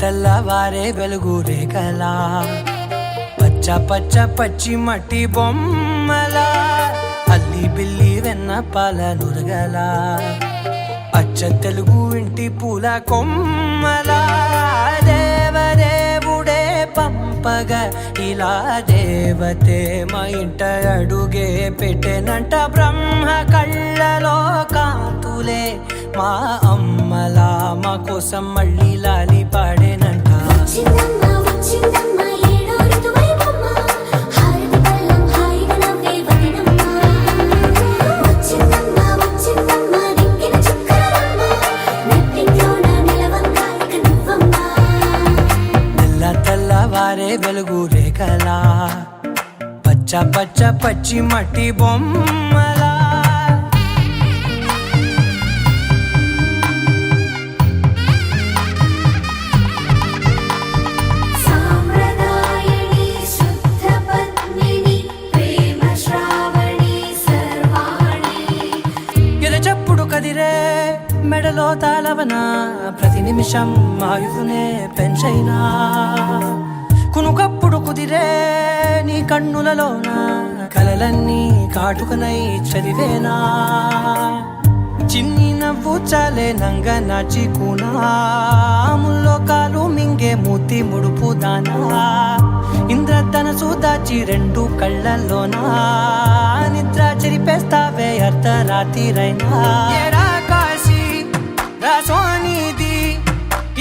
తెల్లవారే వెలుగు రేఖలా పచ్చ పచ్చ పచ్చి మట్టి బొమ్మలా అల్లి బిల్లి వెన్న పాల నురగలా అచ్చ తెలుగు ఇంటి పూల కొమ్మలా దేవదేవుడే పంపగా ఇలా దేవతే మా ఇంట అడుగే పెట్టెనంట బ్రహ్మ కళ్ళలో కాంతులే మా అమ్మలా మా కోసం మళ్ళీ లాలి పాడేనంట తెల్లవారే వెలుగు రేఖలా పచ్చ పచ్చ పచ్చి మట్టి బొమ్మలా ఎరచప్పుడు కదిరే మెడలో తాళవన ప్రతి నిమిషం ఆయువునే పెంచైనా కునుకప్పుడు కుదిరే నీ కన్నులలోన కలలన్నీ కాటుకనై చదివేనా చిన్ని నవ్వు చాలే నంగ నాచి కూనాముల్లో కాలు మింగే మూతి ముడుపు దానా ఇంద్రధనసు దాచి రెండు కళ్ళల్లోనా నిద్ర చెరిపేస్తావే అర్ధరాత్రిరైనా కాశీ రాసోనిది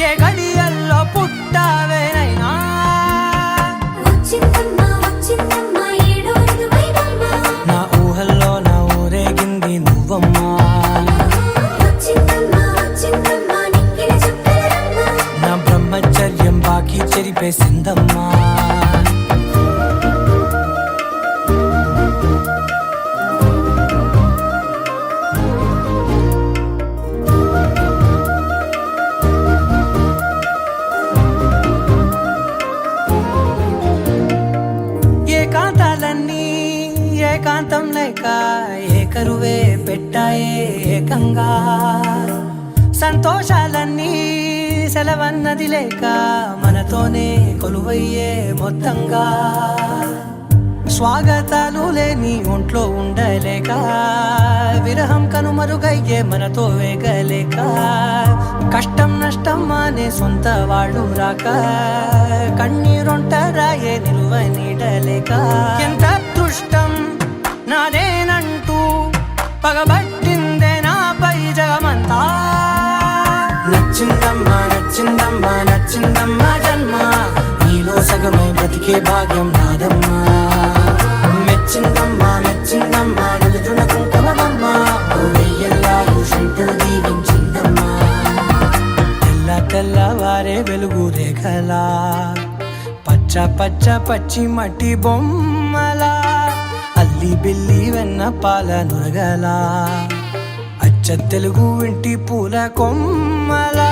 ఏ గడియల్లో పుట్టావేనైనా నా ఊహల్లో నా ఊరేగింది నువ్వమ్మా నా బ్రహ్మచర్యం బాకీ చెరిపేసిందమ్మా ఏకాంతాలన్నీ ఏకాంతం లేక ఏకరువే పెట్టాయే ఏకంగా సంతోషాలన్నీ సెలవన్నది లేక మనతోనే కొలువయ్యే మొత్తంగా స్వాగతాలు లేని ఒంట్లో ఉండలేక విరహం కనుమరుగయ్యే మనతో వేగలేక కష్టం నష్టం అనే సొంత వాళ్ళు రాక కన్నీరొంటరాయే నిలువ నీడలేక ఎంత అదృష్టం నాదేనంటూ పగబట్టిందే నాపై జగమంతా నచ్చిందమ్మా నచ్చిందమ్మా నచ్చిందమ్మా జన్మ నీలో సగమై బ్రతికే భాగ్యం నాదమ్మా మెచ్చిందమ్మా మెచ్చిందమ్మా నిలుతున్న కుంకుమమ్మా వెయ్యల్లా భూషంతో దీవించిందమ్మా తెల్లవారే వెలుగు రేఖలా పచ్చ పచ్చ పచ్చి మట్టి బొమ్మలా అల్లి బిల్లి వెన్న పాల నురగలా అచ్చ తెలుగు ఇంటి పూల కొమ్మలా